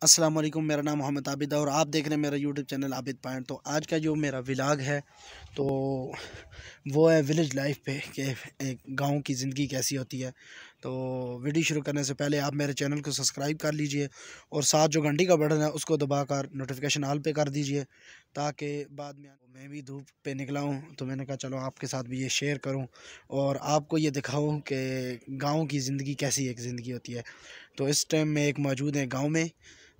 अस्सलाम वालेकुम। मेरा नाम मोहम्मद आबिद है और आप देख रहे हैं मेरा यूट्यूब चैनल आबिद पॉइंट। तो आज का जो मेरा व्लॉग है तो वो है विलेज लाइफ पे कि एक गांव की ज़िंदगी कैसी होती है। तो वीडियो शुरू करने से पहले आप मेरे चैनल को सब्सक्राइब कर लीजिए और साथ जो घंटी का बटन है उसको दबाकर नोटिफिकेशन ऑल पे कर दीजिए, ताकि बाद में मैं भी धूप पे निकला हूँ तो मैंने कहा चलो आपके साथ भी ये शेयर करूँ और आपको ये दिखाऊँ कि गाँव की ज़िंदगी कैसी एक ज़िंदगी होती है। तो इस टाइम में एक मौजूद है गाँव में,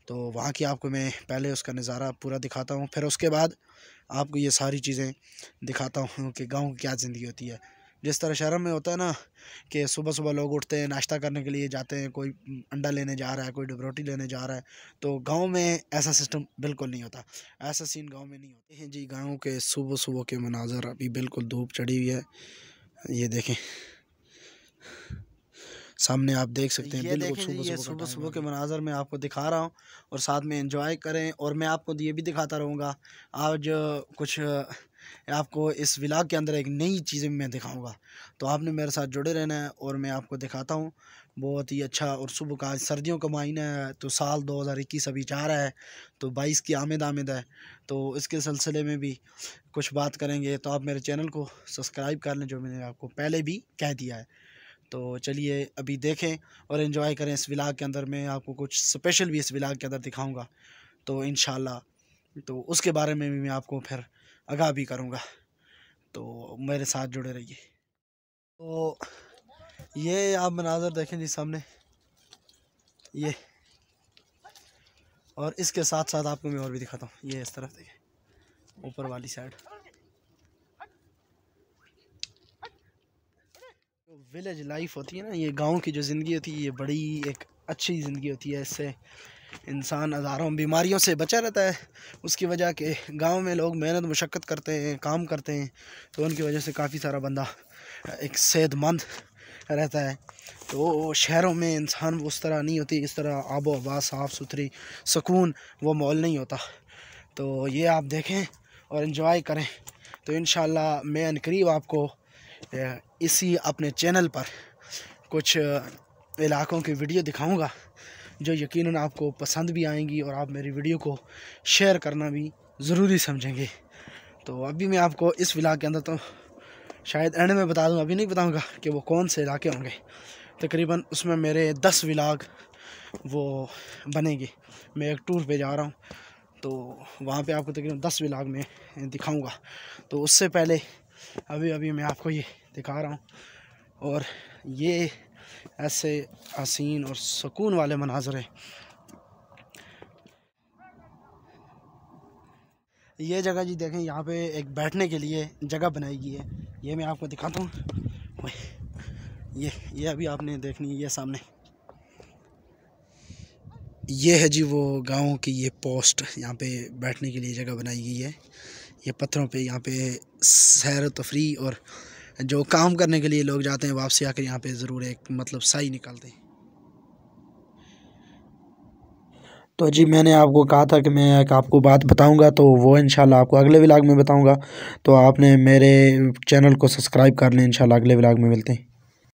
तो वहाँ की आपको मैं पहले उसका नज़ारा पूरा दिखाता हूँ, फिर उसके बाद आपको ये सारी चीज़ें दिखाता हूँ कि गाँव की क्या ज़िंदगी होती है। जिस तरह शहर में होता है ना कि सुबह सुबह लोग उठते हैं, नाश्ता करने के लिए जाते हैं, कोई अंडा लेने जा रहा है, कोई रोटी लेने जा रहा है, तो गांव में ऐसा सिस्टम बिल्कुल नहीं होता। ऐसा सीन गांव में नहीं होते हैं जी। गांव के सुबह सुबह के मनाज़र, अभी बिल्कुल धूप चढ़ी हुई है, ये देखें सामने आप देख सकते हैं। बिल्कुल ये सुबह सुबह के मनाज़र मैं आपको दिखा रहा हूँ और साथ में एंजॉय करें। और मैं आपको ये भी दिखाता रहूँगा आज कुछ आपको इस व्लॉग के अंदर एक नई चीज़ें मैं दिखाऊंगा, तो आपने मेरे साथ जुड़े रहना है और मैं आपको दिखाता हूँ बहुत ही अच्छा। और सुबह का सर्दियों का महीना है, तो साल 2021 अभी जा रहा है, तो 22 की आमद है, तो इसके सिलसिले में भी कुछ बात करेंगे। तो आप मेरे चैनल को सब्सक्राइब कर लें, जो मैंने आपको पहले भी कह दिया है। तो चलिए अभी देखें और एंजॉय करें इस व्लॉग के अंदर। मैं आपको कुछ स्पेशल भी इस व्लॉग के अंदर दिखाऊंगा, तो इंशाल्लाह तो उसके बारे में भी मैं आपको फिर आगाह भी करूंगा, तो मेरे साथ जुड़े रहिए। तो ये आप मनाज़र देखें जी सामने ये, और इसके साथ साथ आपको मैं और भी दिखाता हूँ। ये इस तरफ देखें ऊपर वाली साइड, विलेज लाइफ होती है ना, ये गांव की जो ज़िंदगी होती है ये बड़ी एक अच्छी ज़िंदगी होती है। इससे इंसान हज़ारों बीमारियों से बचा रहता है। उसकी वजह के गांव में लोग मेहनत मुशक्क़त करते हैं, काम करते हैं, तो उनकी वजह से काफ़ी सारा बंदा एक सेहतमंद रहता है। तो शहरों में इंसान उस तरह नहीं होती, इस तरह आबो हवा साफ़ सुथरी सुकून वो माहौल नहीं होता। तो ये आप देखें और इन्जॉय करें। तो इंशाल्लाह मैं अनकरीब आपको इसी अपने चैनल पर कुछ इलाकों की वीडियो दिखाऊंगा जो यकीनन आपको पसंद भी आएंगी और आप मेरी वीडियो को शेयर करना भी ज़रूरी समझेंगे। तो अभी मैं आपको इस व्लॉग के अंदर तो शायद एंड में बता दूं, अभी नहीं बताऊंगा कि वो कौन से इलाके होंगे। तकरीबन उसमें मेरे 10 व्लॉग वो बनेंगे। मैं एक टूर पे जा रहा हूँ, तो वहाँ पे आपको तकरीबन 10 व्लॉग में दिखाऊंगा। तो उससे पहले अभी मैं आपको ये दिखा रहा हूँ, और ये ऐसे हसीन और सुकून वाले मनाज़र हैं। ये जगह जी देखें, यहाँ पे एक बैठने के लिए जगह बनाई गई है, ये मैं आपको दिखाता हूँ। ये अभी आपने देखनी है, ये सामने ये है जी वो गाँव की ये पोस्ट, यहाँ पे बैठने के लिए जगह बनाई गई है। ये पत्थरों पे यहाँ पे सैर तफरी और जो काम करने के लिए लोग जाते हैं, वापसी आकर यहाँ पे ज़रूर एक मतलब साई निकालते हैं। तो जी मैंने आपको कहा था कि मैं एक आपको बात बताऊंगा, तो वो इंशाल्लाह आपको अगले व्लॉग में बताऊंगा। तो आपने मेरे चैनल को सब्सक्राइब कर लें। इंशाल्लाह अगले व्लॉग में मिलते हैं।